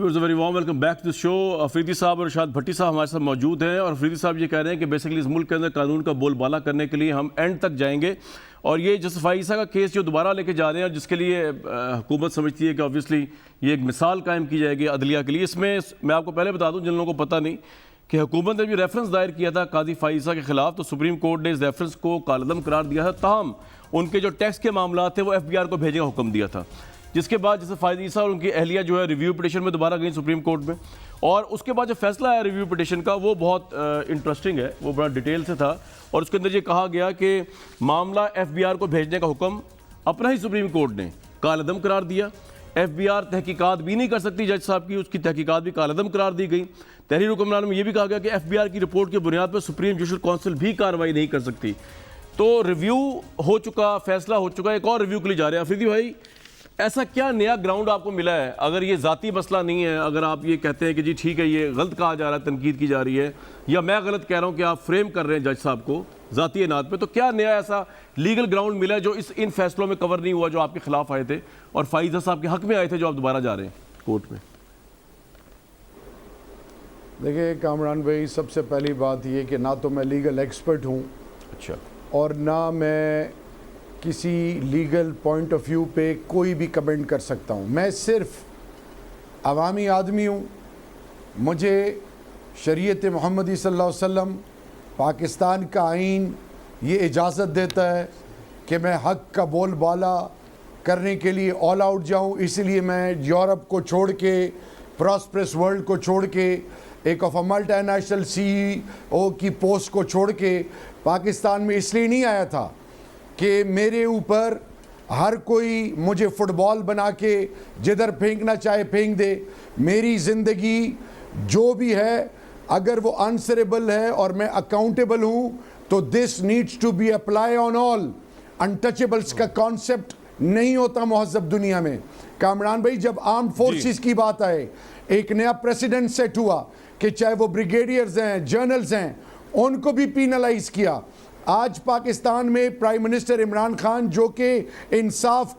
very warm welcome back to the show. Afridi साहब और इरशाद भट्टी साहब हमारे साथ मौजूद हैं, और अफरीदी साहब ये कह रहे हैं कि बेसिकली इस मुल्क के अंदर कानून का बोलबाला करने के लिए हम एंड तक जाएंगे, और ये जस्टिस फाइज़ का केस जो दोबारा लेके जा रहे हैं, जिसके लिए हुकूमत समझती है कि ऑब्वियसली ये एक मिसाल कायम की जाएगी अदलिया के लिए। इसमें मैं आपको पहले बता दूँ जिन लोगों को पता नहीं कि हुकूमत ने भी रेफरेंस दायर किया था काजी फाइज़ा के खिलाफ, तो सुप्रीम कोर्ट ने इस रेफरेंस को कालअदम करार दिया था। ताहम उनके जो टैक्स के मामला थे वो FBR को भेजने का हुक्म दिया था, जिसके बाद जैसे फाइज़ ईसा और उनकी अहलिया जो है रिव्यू पिटिशन में दोबारा गई सुप्रीम कोर्ट में, और उसके बाद जो फैसला आया रिव्यू पिटिशन का वो बहुत इंटरेस्टिंग है, वो बड़ा डिटेल से था, और उसके अंदर ये कहा गया कि मामला FBR को भेजने का हुक्म अपना ही सुप्रीम कोर्ट ने कालअदम करार दिया। FBR तहकीकात भी नहीं कर सकती जज साहब की, उसकी तहकीकात भी कालअदम करार दी गई। तहरीर हुक्मनामे में यह भी कहा गया कि FBR की रिपोर्ट की बुनियाद पर सुप्रीम जुडिशल काउंसिल भी कार्रवाई नहीं कर सकती। तो रिव्यू हो चुका, फैसला हो चुका, एक और रिव्यू के लिए जा रहे हैं। अफरीदी भाई, ऐसा क्या नया ग्राउंड आपको मिला है? अगर ये ज़ाती मसला नहीं है, अगर आप ये कहते हैं कि जी ठीक है ये गलत कहा जा रहा है, तनकीद की जा रही है, या मैं गलत कह रहा हूँ कि आप फ्रेम कर रहे हैं जज साहब को ज़ाती एनात पे, तो क्या नया ऐसा लीगल ग्राउंड मिला है जो इन फैसलों में कवर नहीं हुआ, जो आपके खिलाफ आए थे और फाइज़ा साहब के हक में आए थे, जो आप दोबारा जा रहे हैं कोर्ट में? देखिए कामरान भाई, सबसे पहली बात ये कि ना तो मैं लीगल एक्सपर्ट हूँ, अच्छा, और ना मैं किसी लीगल पॉइंट ऑफ व्यू पे कोई भी कमेंट कर सकता हूँ। मैं सिर्फ अवामी आदमी हूँ। मुझे शरीयत मोहम्मदी सल्लल्लाहु अलैहि वसल्लम, पाकिस्तान का आइन ये इजाज़त देता है कि मैं हक़ का बोलबाला करने के लिए ऑल आउट जाऊं, इसलिए मैं यूरोप को छोड़ के, प्रॉस्परस वर्ल्ड को छोड़ के, एक ऑफ अ मल्टीनेशनल CEO की पोस्ट को छोड़ के पाकिस्तान में इसलिए नहीं आया था कि मेरे ऊपर हर कोई मुझे फुटबॉल बना के जिधर फेंकना चाहे फेंक दे। मेरी ज़िंदगी जो भी है, अगर वो आंसरेबल है और मैं अकाउंटेबल हूँ, तो this needs to be apply on all. Untouchables का कॉन्सेप्ट नहीं होता मुहज़्ज़ब दुनिया में। कामरान भाई, जब आर्म्ड फोर्सेस की बात आए, एक नया प्रेसिडेंट सेट हुआ कि चाहे वो ब्रिगेडियर्स हैं, जनरल्स हैं, उनको भी पीनलाइज किया। आज पाकिस्तान में प्राइम मिनिस्टर इमरान खान, जो कि इंसाफ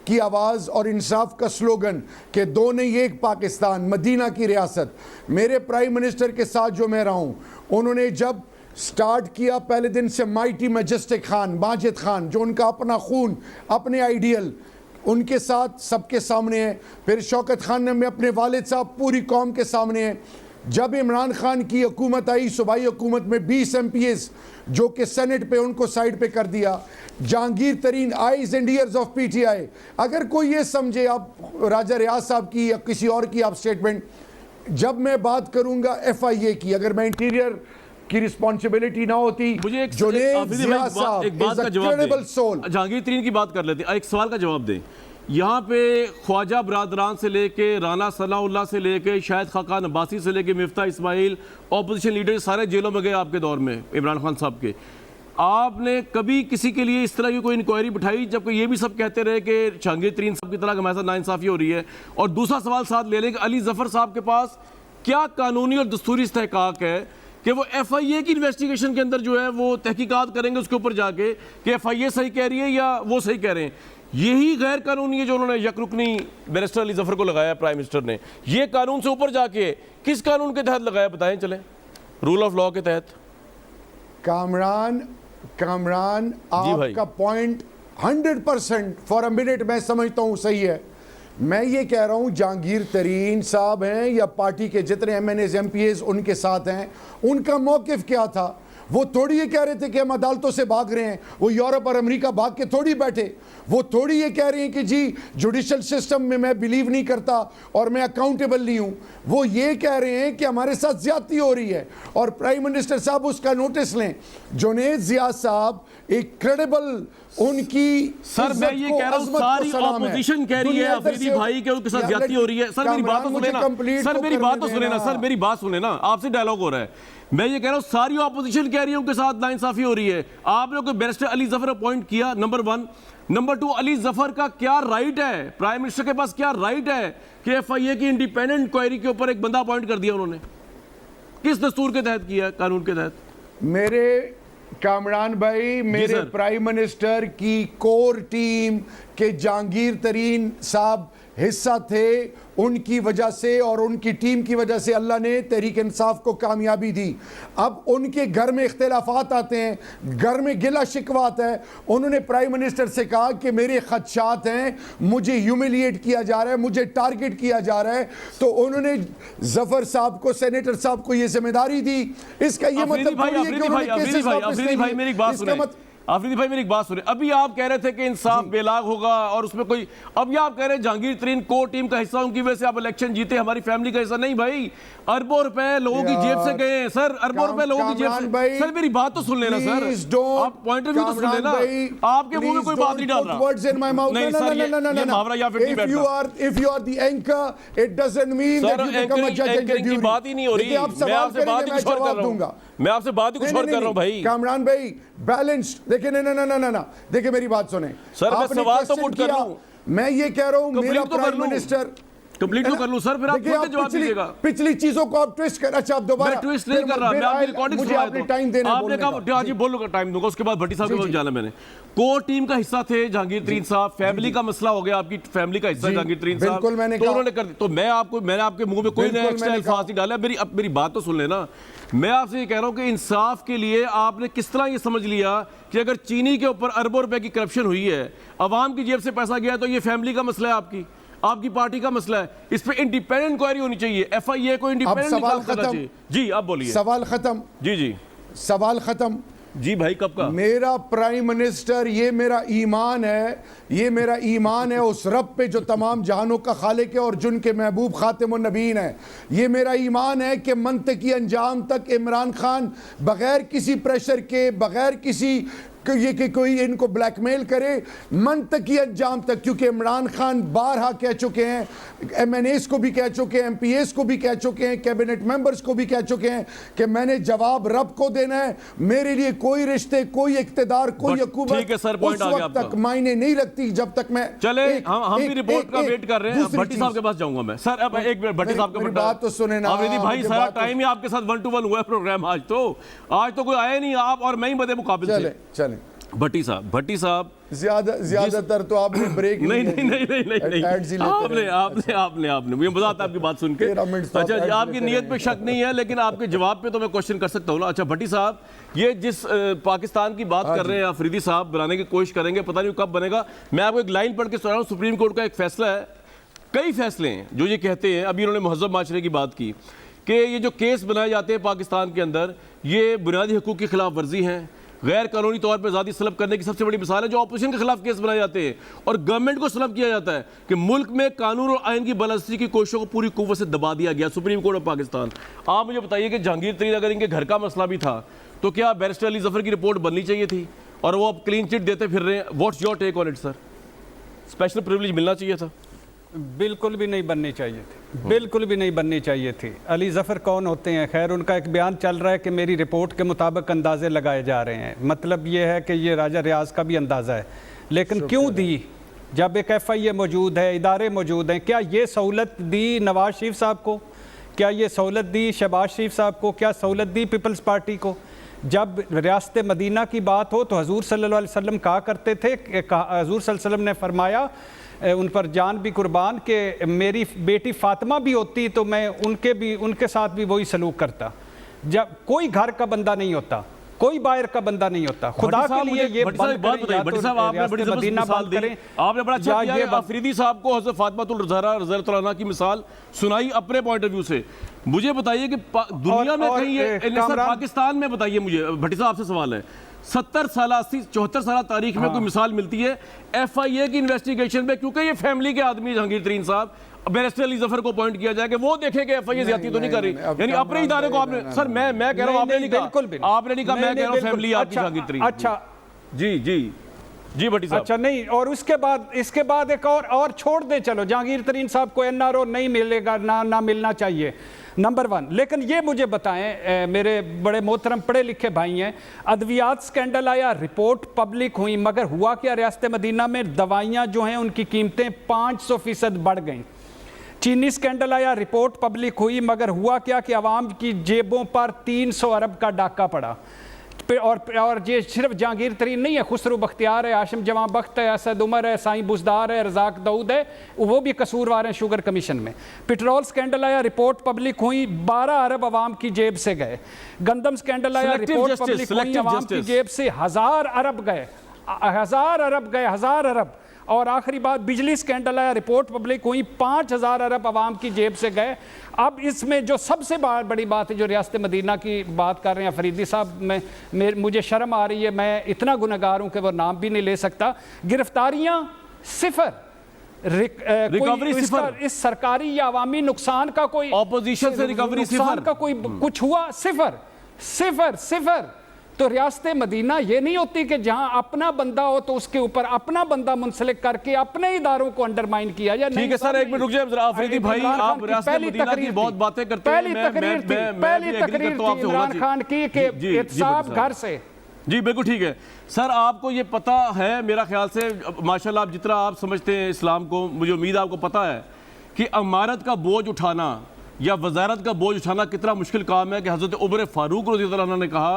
की आवाज़ और इंसाफ का स्लोगन कि दो नहीं एक पाकिस्तान, मदीना की रियासत, मेरे प्राइम मिनिस्टर के साथ जो मैं रहा हूँ, उन्होंने जब स्टार्ट किया पहले दिन से माइटी मैजेस्टिक खान, माजिद खान, जो उनका अपना खून, अपने आइडियल उनके साथ सबके सामने है। फिर शौकत खान ने में अपने वालिद साहब पूरी कौम के सामने है। जब इमरान खान की हुकूमत आई, सूबाई हुकूमत में 20 MPs जो कि सेनेट पे, उनको साइड पे कर दिया। जहांगीर तरीन eyes and years of PTI। अगर कोई ये समझे, आप राजा रियाज साहब की या किसी और की आप स्टेटमेंट, जब मैं बात करूंगा FIA की, अगर मैं इंटीरियर की रिस्पॉन्सिबिलिटी ना होती, मुझे एक जुनैद जिया साहब एक बात का जवाब सोल। दें। जहांगीर तरीन की बात कर लेते हैं, एक सवाल का जवाब दें। यहाँ पे ख्वाजा बरादरान से लेके राना सनाउल्लाह से लेके शाहिद खाकान अब्बासी से लेके मिफ्ता इस्माइल, ऑपोजिशन लीडर सारे जेलों में गए आपके दौर में, इमरान खान साहब के। आपने कभी किसी के लिए इस तरह की कोई इंक्वायरी बिठाई, जबकि ये भी सब कहते रहे कि जहांगीर तरीन साहब की तरह हमारे साथ नाइंसाफ़ी हो रही है? और दूसरा सवाल साथ ले लें कि अली जफ़र साहब के पास क्या कानूनी और दस्तूरी इस्तेहकाक है कि वो FIA की इन्वेस्टिगेशन के अंदर जो है वो तहकीकात करेंगे उसके ऊपर जाके कि FIA सही कह रही है या वो सही कह रहे हैं? यही गैर कानूनी है जो उन्होंने यकरुकनी बैरिस्टर अली जफर को लगाया प्राइम मिनिस्टर ने। ये कानून से ऊपर जाके किस कानून के तहत लगाया, बताएं चलें? रूल ऑफ लॉ के तहत। कामरान आपका पॉइंट 100% फॉर अ मिनट मैं समझता हूँ सही है। मैं ये कह रहा हूँ, जहांगीर तरीन साहब हैं या पार्टी के जितने MNAs MPAs उनके साथ हैं, उनका मौकिफ क्या था? वो थोड़ी ये कह रहे थे कि हम अदालतों से भाग रहे हैं, वो यूरोप और अमेरिका भाग के थोड़ी बैठे। वो थोड़ी ये कह रहे हैं कि जी जुडिशल सिस्टम में मैं बिलीव नहीं करता और मैं अकाउंटेबल नहीं हूँ। वो ये कह रहे हैं कि हमारे साथ ज्यादती हो रही है और प्राइम मिनिस्टर साहब उसका नोटिस लें। जुनैद जिया साहब एक क्रेडिबल, उनकी सर मैं ये कह रहा हूँ सारी ऑपोजिशन कह रही है अफरीदी भाई के उनके साथ ज्यादती हो रही है। सर मेरी बात तो सुने ना, सर मेरी बात तो सुने ना, सर मेरी बात सुने ना, आपसे डायलॉग हो रहा है। मैं ये कह रहा हूँ सारी ऑपोजिशन कह रही है उनके साथ नाइंसाफी हो रही है। आपने कोई बैरिस्टर अली जफर अपॉइंट किया, नंबर 1। नंबर 2, अली जफर का क्या राइट है, प्राइम मिनिस्टर के पास क्या राइट है कि FIA की इंडिपेंडेंट इंक्वायरी के ऊपर एक बंदा अपॉइंट कर दिया उन्होंने? किस दस्तूर के तहत किया, कानून के तहत? मेरे कामरान भाई, मेरे प्राइम मिनिस्टर की कोर टीम के जहांगीर तरीन साहब हिस्सा थे, उनकी वजह से और उनकी टीम की वजह से अल्लाह ने तहरीक इंसाफ को कामयाबी दी। अब उनके घर में इख्तिलाफात आते हैं, घर में गिला शिकवा आता है। उन्होंने प्राइम मिनिस्टर से कहा कि मेरे खदशात हैं, मुझे ह्यूमिलिएट किया जा रहा है, मुझे टारगेट किया जा रहा है। तो उन्होंने जफर साहब को, सेनेटर साहब को ये जिम्मेदारी दी। इसका ये मतलब आफरीदी भाई मेरी एक बात सुने। अभी आप कह रहे थे कि इंसाफ बेलाग होगा और उसमें कोई, अब ये आप कह रहे हैं जहांगीर तरीन को टीम का हिस्सा, उनकी वजह से आप इलेक्शन जीते, हमारी फैमिली का हिस्सा नहीं। भाई अरबों रुपए लोगों की जेब से गए हैं सर, अरबों रुपए लोगों की जेब से। सर मेरी बात तो सुन लेना सर, आप पॉइंट ऑफ व्यू तो सुन लेना। आपके मुंह में कोई बात नहीं डाल रहा। नहीं सर, ये मुहावरा या फिर नहीं बैठना। If you are the anchor, it doesn't mean that you become a judge and jury. की बात ही नहीं हो रही, मैं आपसे बात ही कुछ और कर रहा हूं, मैं आपसे बात ही कुछ और कर रहा हूं भाई। कामरान भाई बैलेंस्ड, देखिए ना, देखिए मेरी बात सुने सर, मैं सवाल तो पुट कर रहा हूं। मैं ये कह रहा हूं, मेरा प्राइम मिनिस्टर कंप्लीट तो कर लूं सर, फिर आप खुद जवाब दीजिएगा। पिछली चीजों को आप ट्विस्ट कर, अच्छा आप दोबारा। मैं ट्विस्ट नहीं कर रहा, मैं आपकी रिकॉर्डिंग सुन रहा हूं। आपने टाइम देना, आपने कहा जी बोलूंगा, टाइम दूंगा, उसके बाद भट्टी साहब के पास जाना। मैंने कोर टीम का हिस्सा थे जहांगीर तरीन साहब, फैमिली का मसला हो गया, आपकी फैमिली का हिस्सा जहांगीर तरीन साहब, तो उन्होंने कर दी। तो मैंने आपके मुंह में कोई नया एक्स्ट्रा अल्फाज नहीं डाला। मेरी बात तो सुन लेना। मैं आपसे ये कह रहा हूं कि इंसाफ के लिए आपने किस तरह ये समझ लिया कि अगर चीनी के ऊपर अरबों रुपए की करप्शन हुई है, अवाम की जेब से पैसा गया, तो ये फैमिली का मसला है, आपकी पार्टी का मसला है। इस पे इंडिपेंडेंट इंक्वायरी होनी चाहिए, FIA को इंडिपेंडेंट निकाल करना चाहिए। जी आप बोलिए। सवाल खत्म। जी सवाल खत्म। जी भाई, कब का? मेरा प्राइम मिनिस्टर, ये मेरा ईमान है, ये मेरा ईमान है उस रब पे जो तमाम जहानों का खालिक है और जिन के महबूब खातिमुन नबीन है। ये मेरा ईमान है कि मंतकी अंजाम तक इमरान खान बगैर किसी प्रेशर के, बगैर किसी ये कि कोई इनको ब्लैकमेल करे, मंतकी अंजाम तक, क्योंकि इमरान खान बारहा कह चुके हैं, MNAs को भी कह चुके हैं, MPAs को भी कह चुके हैं, कैबिनेट मेंबर्स को भी कह चुके हैं कि मैंने जवाब रब को देना है, मेरे लिए कोई रिश्ते, कोई इख्तिदार, कोई हुकूमत ठीक है सर, पॉइंट उस आ गया वक्त आपका। तक मायने नहीं रखती जब तक मैं चले हम भी रिपोर्ट का वेट कर रहे हैं। भट्टी साहब के पास जाऊंगा मैं सर। अब एक मिनट भट्टी साहब मेरी बात तो सुने ना। अफरीदी भाई, मुझे सारा बात तो- टाइम ही आपके साथ 1-to-1 हुआ है प्रोग्राम। आज तो कोई आया नहीं, आप और मैं ही बदे मुकाबिल चले थे। चले भट्टी साहब ज्यादातर तो आपने ब्रेक नहीं आपने मुझे मजा आता है आपकी बात सुन के। 13 मिनट अच्छा जी, आपकी नीयत पे शक नहीं है, लेकिन आपके जवाब पे तो मैं क्वेश्चन कर सकता हूँ ना। अच्छा भट्टी साहब, ये जिस पाकिस्तान की बात कर रहे हैं अफरीदी साहब, बनाने की कोशिश करेंगे, पता नहीं कब बनेगा। मैं आपको एक लाइन पढ़ के सुना रहा हूँ। सुप्रीम कोर्ट का एक फैसला है, कई फैसले हैं जो ये कहते हैं, अभी उन्होंने महज़ब माशरे की बात की कि ये जो केस बनाए जाते हैं पाकिस्तान के अंदर, ये बुनियादी हकूक़ की खिलाफ वर्जी हैं, गैर कानूनी तौर पर आज़ादी सलब करने की सबसे बड़ी मिसाल है। जो अपोजिशन के खिलाफ केस बनाए जाते हैं और गवर्नमेंट को सलब किया जाता है कि मुल्क में कानून और आइन की बालादस्ती की कोशिशों को पूरी कुव्वत से दबा दिया गया, सुप्रीम कोर्ट ऑफ पाकिस्तान। आप मुझे बताइए कि जहांगीर तरीन अगर इनके घर का मसला भी था तो क्या बैरिस्टर अली जफर की रिपोर्ट बननी चाहिए थी, और वो अब क्लीन चिट देते फिर रहे हैं? What's your take on it sir? Special privilege मिलना चाहिए था? बिल्कुल भी नहीं बननी चाहिए थी, बिल्कुल भी नहीं बननी चाहिए थी। अली ज़फ़र कौन होते हैं? खैर, उनका एक बयान चल रहा है कि मेरी रिपोर्ट के मुताबिक अंदाजे लगाए जा रहे हैं। मतलब ये है कि ये राजा रियाज का भी अंदाज़ा है, लेकिन क्यों दी जब एक FIA मौजूद है, इदारे मौजूद हैं? क्या ये सहूलत दी नवाज शरीफ साहब को? क्या ये सहूलत दी शहबाज शरीफ साहब को? क्या सहूलत दी पीपल्स पार्टी को? जब रियासत मदीना की बात हो तो हजूर सल्लल्लाहु अलैहि वसल्लम कहा करते थे, हजूर सल्लल्लाहु अलैहि वसल्लम ने फरमाया, उन पर जान भी कुर्बान, कि मेरी बेटी फातिमा भी होती तो मैं उनके साथ भी वही सलूक करता। जब कोई घर का बंदा नहीं होता, कोई बाहर का बंदा नहीं होता, खुदा के लिए ये बात बताइए। भट्टी साहब, आपने बड़ी जबरदस्त मिसाल दी, आपने बड़ा अच्छा किया कि अफरीदी साहब को हज़रत फातिमातुल ज़हरा रज़ियल्लाहु अन्हा की मिसाल सुनाई अपने पॉइंट ऑफ व्यू से। मुझे बताइए कि दुनिया में कहीं ये पाकिस्तान में, बताइए मुझे भट्टी साहब, आपसे सवाल है, 70 साल 74 साल तारीख में कोई मिसाल मिलती है FIA की इन्वेस्टिगेशन पे? क्योंकि ये फैमिली के आदमी जहांगीर तरीन साहब, बैरिस्टर अली जफर को पॉइंट किया जाए कि वो देखें कि FIA ज्यादती तो नहीं कर रही, यानी अपने इदारे को आपने। सर मैं कह रहा हूं, आपने नहीं कहा, आपने नहीं कहा, मैं कह रहा हूं फैमिली आपकी जहांगीर तरीन। अच्छा जी भट्टी साहब। अच्छा, नहीं, और इसके बाद एक और छोड़ दे, चलो जहांगीर तरीन साहब को NRO नहीं मिलेगा, ना मिलना चाहिए, नंबर 1। लेकिन ये मुझे बताएं, मेरे बड़े मोहतरम पढ़े लिखे भाई हैं, अद्वियात स्कैंडल आया, रिपोर्ट पब्लिक हुई, मगर हुआ क्या? रियासत मदीना में दवाइयाँ जो हैं उनकी कीमतें 500% बढ़ गई। चीनी स्कैंडल आया, रिपोर्ट पब्लिक हुई, मगर हुआ क्या कि आवाम की जेबों पर 300 अरब का डाका पड़ा। और ये सिर्फ जहांगीर तरीन नहीं है, खुसरू बख्तियार है, आशिम जवां बख्त है, असद उमर है, साईं बुजदार है, रजाक दाऊद है, वो भी कसूरवार हैं शुगर कमीशन में। पेट्रोल स्कैंडल आया, रिपोर्ट पब्लिक हुई, 12 अरब आवाम की जेब से गए। गंदम स्कैंडल आया, रिपोर्ट पब्लिक हुई, आवाम की जेब से 1000 अरब गए, 1000 अरब। और आखिरी बात, बिजली स्कैंडल आया, रिपोर्ट पब्लिक हुई, 5000 अरब आवाम की जेब से गए। अब इसमें जो सबसे बड़ी बात है, जो रियासत मदीना की बात कर रहे हैं फरीदी साहब, मुझे शर्म आ रही है, मैं इतना गुनहगार हूं कि वो नाम भी नहीं ले सकता। गिरफ्तारियां सिफर, रिकवरी सिफर, इस सरकारी या अवामी नुकसान का कोई, ऑपोजिशन से रिकवरी सिफर का कोई कुछ हुआ? सिफर। तो रियासत मदीना ये नहीं होती कि जहां अपना बंदा हो तो उसके ऊपर अपना बंदा मुंसलिक करके अपने इदारों को अंडरमाइन किया जाए। ठीक है सर, एक मिनट रुक जाइए जरा अफरीदी भाई, आप रियासत मदीना की बहुत बातें करते हैं। पहली तकरीर थी इमरान खान की कि एहतसाब घर से। जी बिल्कुल ठीक है सर, आपको ये पता है मेरा ख्याल से, माशाल्लाह आप जितना आप समझते हैं इस्लाम को, मुझे उम्मीद है आपको पता है कि अमारत का बोझ उठाना या वजारत का बोझ उठाना कितना मुश्किल काम है। कि हज़रत उमर फारूक रज़ियल्लाहु अन्हु ने कहा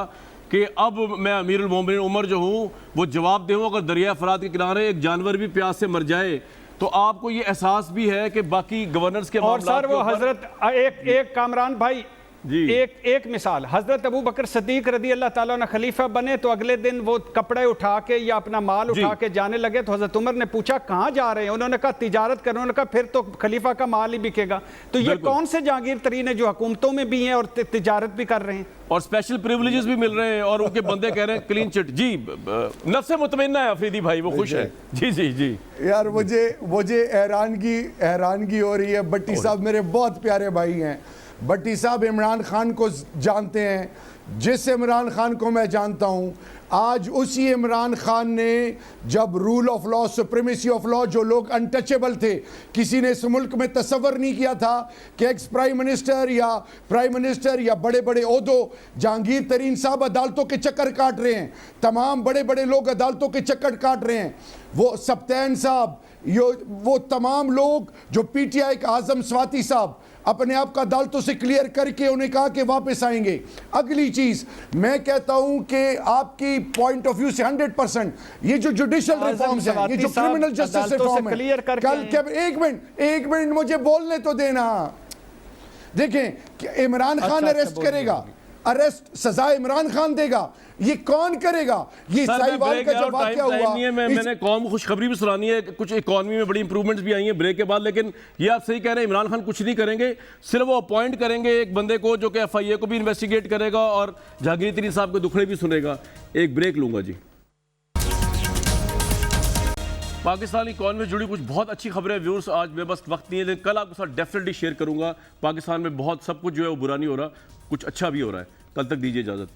कि अब मैं अमीरुल मोमिनीन उमर जो हूँ वो जवाब दे, अगर दरिया फरात के किनारे एक जानवर भी प्यास से मर जाए तो आपको ये एहसास भी है कि बाकी गवर्नर्स के और सर वो हजरत एक कामरान भाई जी। एक मिसाल, हजरत अबू बकर सिद्दीक रदी अल्लाह ताला अन्हु खलीफा बने तो अगले दिन वो कपड़े उठा के या अपना माल उठा के जाने लगे तो हजरत उमर ने पूछा कहाँ जा रहे हैं? उन्होंने कहा तिजारत कर। उन्होंने कहा फिर तो खलीफा का माल ही बिकेगा। तो ये कौन से जहांगीर तरीन है जो हुकूमतों में भी हैं और तिजारत भी कर रहे हैं और स्पेशल प्रिविलेजेस भी मिल रहे हैं और उनके बंदे कह रहे हैं क्लीन चिट। जी नफ्स मुतमइन्ना है अफरीदी भाई, वो खुश है। जी जी जी यार मुझे हैरानगी हो रही है। भट्टी साहब मेरे बहुत प्यारे भाई हैं। भट्टी साहब इमरान खान को जानते हैं, जिस इमरान खान को मैं जानता हूं, आज उसी इमरान खान ने जब rule of law, supremacy of law, जो लोग अनटचेबल थे, किसी ने इस मुल्क में तसव्वुर नहीं किया था कि एक्स प्राइम मिनिस्टर या बड़े बड़े ओहदों, जहांगीर तरीन साहब अदालतों के चक्कर काट रहे हैं, तमाम बड़े बड़े लोग अदालतों के चक्कर काट रहे हैं, वो सप्तान साहब, वो तमाम लोग जो पीटीआई का आजम स्वाति साहब अपने आप का अदालतों से क्लियर करके उन्हें कहा कि वापस आएंगे। अगली चीज मैं कहता हूं कि आपकी पॉइंट ऑफ व्यू से 100% ये जो जुडिशियल रिफॉर्म्स हैं, ये जो क्रिमिनल जस्टिस रिफॉर्म है, कल एक मिनट मुझे बोलने तो देना। देखें कि इमरान खान अरेस्ट करेगा, अरेस्ट सजा इमरान खान देगा, ये कौन करेगा? ये साहिवाल का जब वाकया हुआ, मैंने कौम को खुशखबरी भी सुनानी है, कुछ इकॉनमी में बड़ी इंप्रूवमेंट्स भी आई हैं ब्रेक के बाद। लेकिन ये आप सही कह रहे हैं, इमरान खान कुछ नहीं करेंगे, सिर्फ वो अपॉइंट करेंगे एक बंदे को जो कि FIA को भी इन्वेस्टिगेट करेगा और जहांगीर तरीन साहब के दुखड़े भी सुनेगा। एक ब्रेक लूंगा जी। पाकिस्तानी इकॉनमी से जुड़ी कुछ बहुत अच्छी खबरें व्यूअर्स, आज मेरे पास वक्त नहीं है लेकिन कल आपके साथ डेफिनेटली शेयर करूंगा। पाकिस्तान में बहुत सब कुछ जो है वो बुरा नहीं हो रहा, कुछ अच्छा भी हो रहा है। कल तक दीजिए इजाजत।